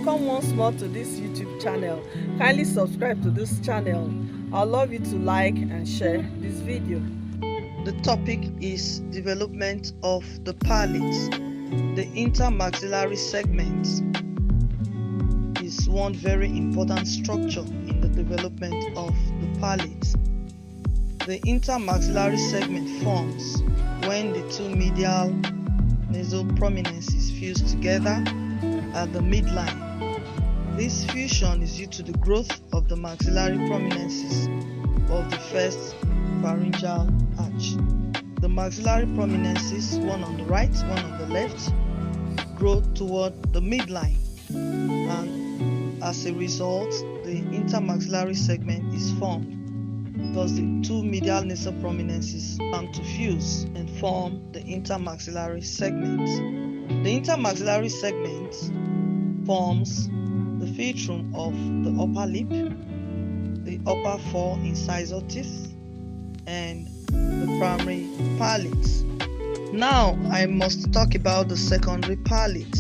Welcome once more to this YouTube channel. Kindly subscribe to this channel. I'd love you to like and share this video. The topic is development of the palate. The intermaxillary segment is one very important structure in the development of the palate. The intermaxillary segment forms when the two medial nasal prominences fuse together at the midline. This fusion is due to the growth of the maxillary prominences of the first pharyngeal arch. The maxillary prominences, one on the right, one on the left, grow toward the midline, and as a result, the intermaxillary segment is formed because the two medial nasal prominences come to fuse and form the intermaxillary segment. The intermaxillary segment forms the philtrum of the upper lip, the upper four incisor teeth, and the primary palate. Now I must talk about the secondary palate.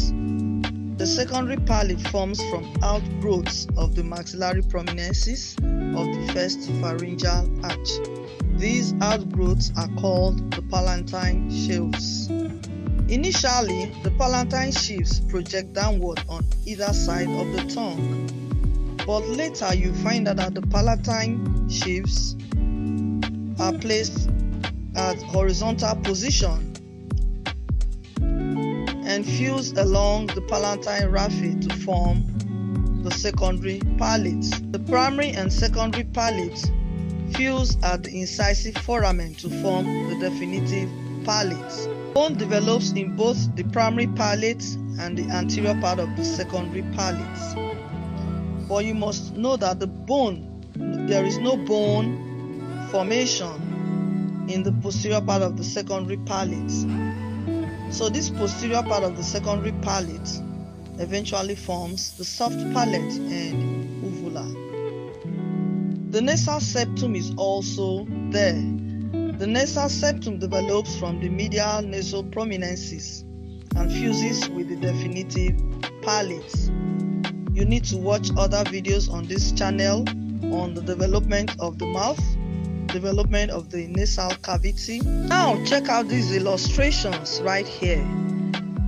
The secondary palate forms from outgrowths of the maxillary prominences of the first pharyngeal arch. These outgrowths are called the palatine sheaths. Initially, the palatine sheaths project downward on either side of the tongue, but later you find out that the palatine sheaths are placed at horizontal position and fuse along the palatine raphe to form the secondary palate. The primary and secondary palate fuse at the incisive foramen to form the definitive palate. Bone develops in both the primary palate and the anterior part of the secondary palate. But you must know that there is no bone formation in the posterior part of the secondary palate. So this posterior part of the secondary palate eventually forms the soft palate and uvula. The nasal septum is also there. The nasal septum develops from the medial nasal prominences and fuses with the definitive palate. You need to watch other videos on this channel on the development of the mouth, development of the nasal cavity. Now check out these illustrations right here.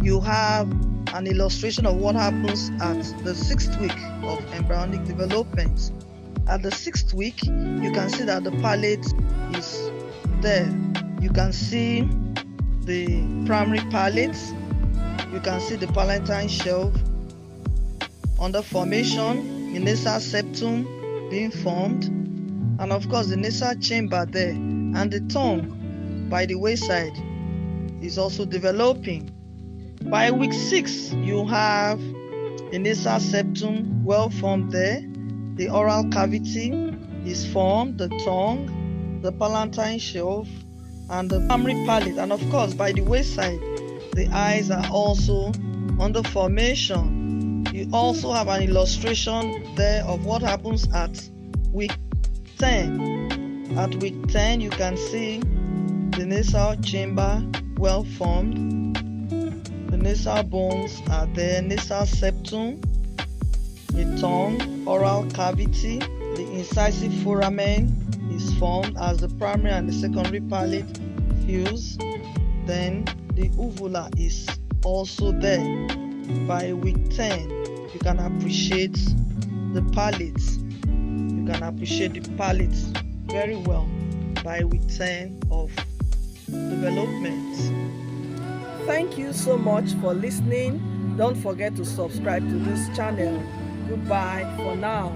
You have an illustration of what happens at the 6th week of embryonic development. At the 6th week, you can see that the palate is there. You can see the primary palate, you can see the palatine sheath under formation, the nasal septum being formed, and of course the nasal chamber there, and the tongue by the wayside is also developing. By week 6, you have the nasal septum well formed there, the oral cavity is formed, the tongue, the palatine sheath, and the primary palate, and of course by the wayside the eyes are also under formation. You also have an illustration there of what happens at week 10. At week 10 you can see the nasal chamber well formed, the nasal bones are there, nasal septum, the tongue, oral cavity, the incisive foramen is formed as the primary and the secondary palate fuse. Then the uvula is also there. By week 10 you can appreciate the palate. You can appreciate the palate very well by week 10 of development. Thank you so much for listening. Don't forget to subscribe to this channel. Goodbye for now.